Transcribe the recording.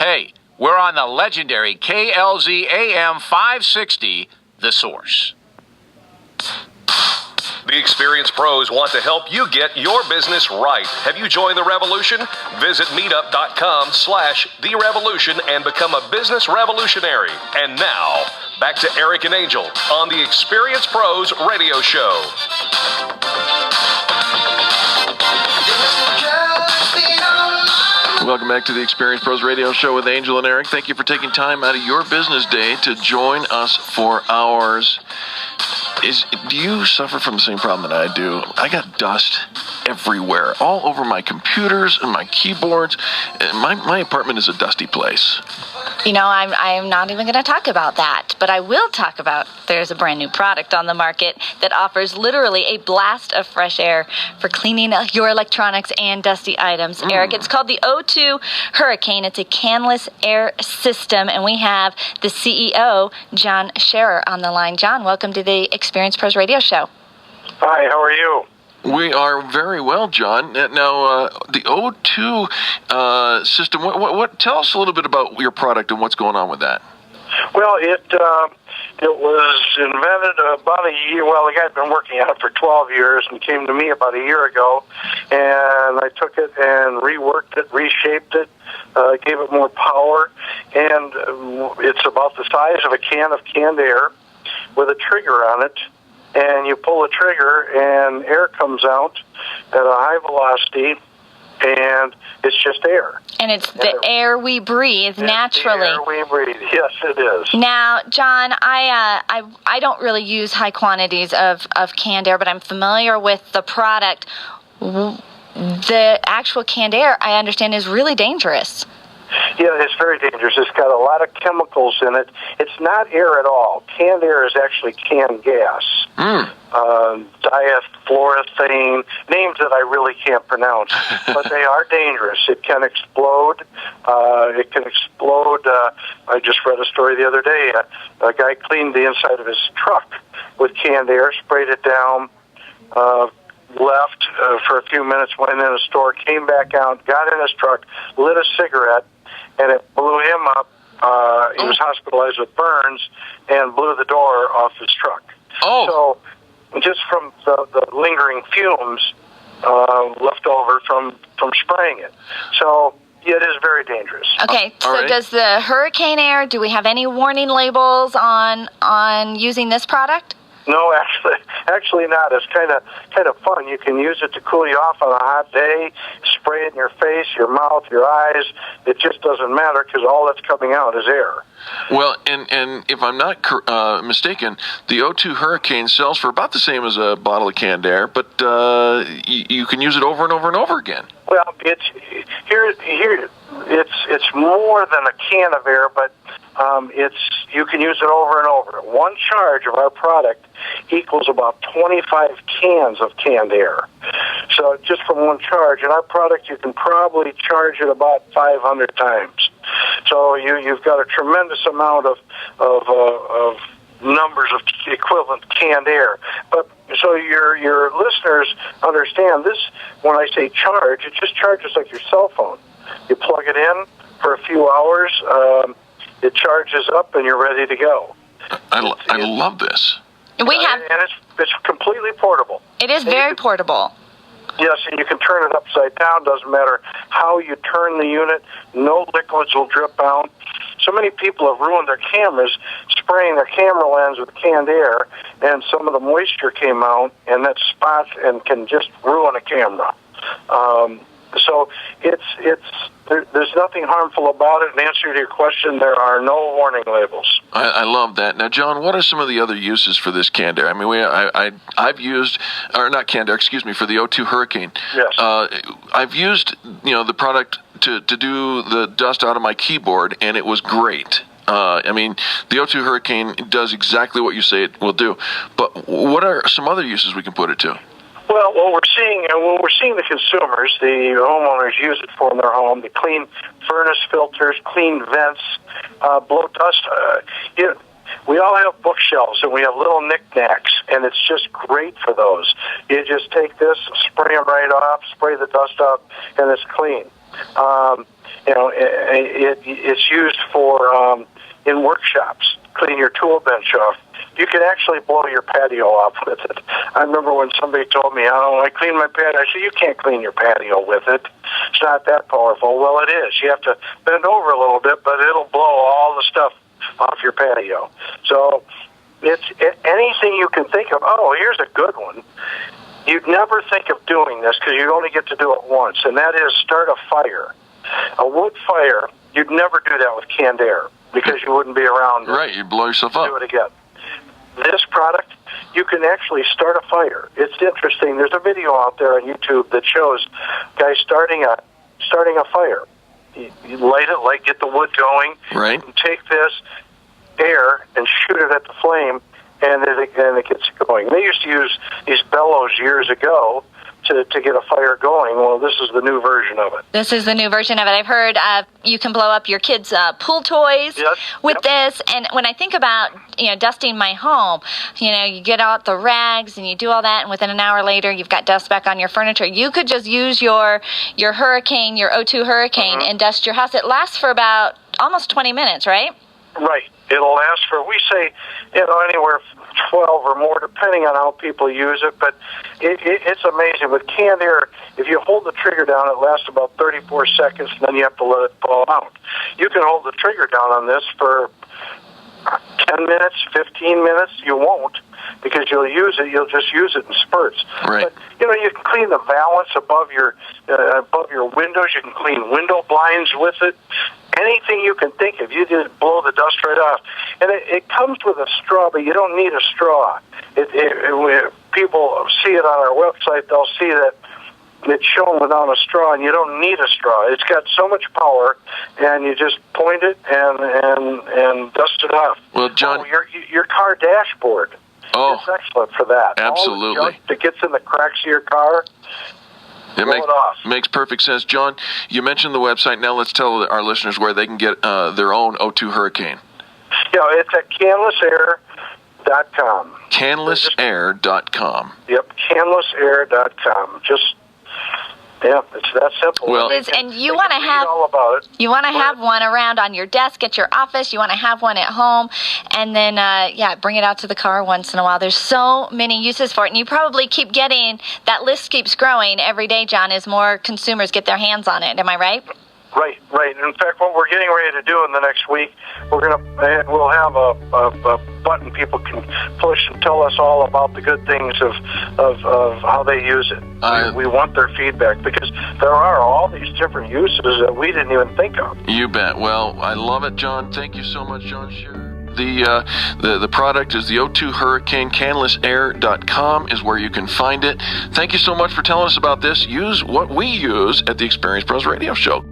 Hey, we're on the legendary KLZ AM 560, The Source. The Experience Pros want to help you get your business right. Have you joined the revolution? Visit meetup.com/The Revolution and become a business revolutionary. And now, back to Eric and Angel on the Experience Pros Radio Show. Welcome back to the Experience Pros Radio Show with Angel and Eric. Thank you for taking time out of your business day to join us for ours. Do you suffer from the same problem that I do? I got dust everywhere, all over my computers and my keyboards. My apartment is a dusty place. You know, I'm not even going to talk about that, but I will talk about there's a brand new product on the market that offers literally a blast of fresh air for cleaning your electronics and dusty items. Eric, it's called the O2 Hurricane. It's a canless air system, and we have the CEO, John Scherer, on the line. John, welcome to the Experience Pros Radio Show. Hi, how are you? We are very well, John. Now, the O2 system, what? Tell us a little bit about your product and what's going on with that. Well, it was invented about a year. Well, the guy's been working on it for 12 years and came to me about a year ago, and I took it and reworked it, reshaped it, gave it more power, and it's about the size of a can of canned air with a trigger on it. And you pull the trigger, and air comes out at a high velocity, and it's just air. And it's the air we breathe naturally. The air we breathe. Yes, it is. Now, John, I don't really use high quantities of canned air, but I'm familiar with the product. The actual canned air, I understand, is really dangerous. Yeah, it's very dangerous. It's got a lot of chemicals in it. It's not air at all. Canned air is actually canned gas. Diafluorothane, names that I really can't pronounce, but they are dangerous. It can explode. I just read a story the other day. A guy cleaned the inside of his truck with canned air, sprayed it down, left for a few minutes, went in a store, came back out, got in his truck, lit a cigarette, and it blew him up. He was hospitalized with burns and blew the door off his truck. So just from the lingering fumes left over from spraying it. So yeah, it is very dangerous. Okay, so right. Does the hurricane air, do we have any warning labels on using this product? No, actually not. It's kind of fun. You can use it to cool you off on a hot day, spray it in your face, your mouth, your eyes. It just doesn't matter because all that's coming out is air. Well, and if I'm not mistaken, the O2 Hurricane sells for about the same as a bottle of canned air, but you can use it over and over and over again. Well, it's more than a can of air, but you can use it over and over. One charge of our product equals about 25 cans of canned air. So just from one charge, in our product you can probably charge it about 500 times. So you've got a tremendous amount of numbers of equivalent canned air. But so your listeners understand this. When I say charge, it just charges like your cell phone. You plug it in for a few hours. It charges up, and you're ready to go. I love this. And it's completely portable. It is very portable. Yes, and you can turn it upside down. Doesn't matter how you turn the unit. No liquids will drip out. So many people have ruined their cameras spraying their camera lens with canned air, and some of the moisture came out, and that spots and can just ruin a camera. So there's nothing harmful about it. In answer to your question, there are no warning labels. I love that. Now, John, what are some of the other uses for this canned air? I mean, I've used, or not canned air, excuse me, for the O2 Hurricane. Yes. I've used, the product to do the dust out of my keyboard, and it was great. I mean, the O2 Hurricane does exactly what you say it will do. But what are some other uses we can put it to? Well, what we're seeing the consumers, the homeowners use it for in their home. They clean furnace filters, clean vents, blow dust. We all have bookshelves and we have little knickknacks, and it's just great for those. You just take this, spray them right off, spray the dust up, and it's clean. It's used for in workshops, clean your tool bench off. You can actually blow your patio off with it. I remember when somebody told me, I clean my patio. I said, you can't clean your patio with it. It's not that powerful. Well, it is. You have to bend over a little bit, but it'll blow all the stuff off your patio. So it's anything you can think of. Oh, here's a good one. You'd never think of doing this because you only get to do it once, and that is start a fire. A wood fire, you'd never do that with canned air because you wouldn't be around. Right, you'd blow yourself up. Do it again. This product, you can actually start a fire. It's interesting. There's a video out there on YouTube that shows guys starting a fire. You light it, get the wood going. Right. And take this air and shoot it at the flame, and it gets going. They used to use these bellows years ago to get a fire going. Well, this is the new version of it. This is the new version of it. I've heard you can blow up your kids' pool toys with this. And when I think about, dusting my home, you get out the rags and you do all that, and within an hour later, you've got dust back on your furniture. You could just use your Hurricane, your O2 Hurricane, and dust your house. It lasts for about almost 20 minutes, right? Right. It'll last for, we say, anywhere 12 or more, depending on how people use it. But it's amazing. With canned air, if you hold the trigger down, it lasts about 34 seconds, and then you have to let it fall out. You can hold the trigger down on this for 10 minutes, 15 minutes. You won't, because you'll just use it in spurts. Right. But, you can clean the valance above your windows. You can clean window blinds with it. Anything you can think of, you just blow the dust right off. And it comes with a straw, but you don't need a straw. When people see it on our website, they'll see that it's shown without a straw, and you don't need a straw. It's got so much power, and you just point it and dust it off. Well, John, your car dashboard is excellent for that. Absolutely. All the junk that gets in the cracks of your car. It makes perfect sense. John, you mentioned the website. Now let's tell our listeners where they can get their own O2 Hurricane. Yeah, it's at canlessair.com. Canlessair.com. Yep, canlessair.com. It's that simple. Well, and you want to have all about it. You want to have one around on your desk at your office. You want to have one at home, and then bring it out to the car once in a while. There's so many uses for it, and you probably keep getting that list keeps growing every day, John, as more consumers get their hands on it. Am I right? Right. In fact, what we're getting ready to do in the next week, we'll have a button people can push and tell us all about the good things of how they use it. We want their feedback, because there are all these different uses that we didn't even think of. You bet. Well, I love it, John. Thank you so much, John Shearer. The product is the O2 Hurricane. Canlessair.com is where you can find it. Thank you so much for telling us about this. Use what we use at the Experience Pros Radio Show.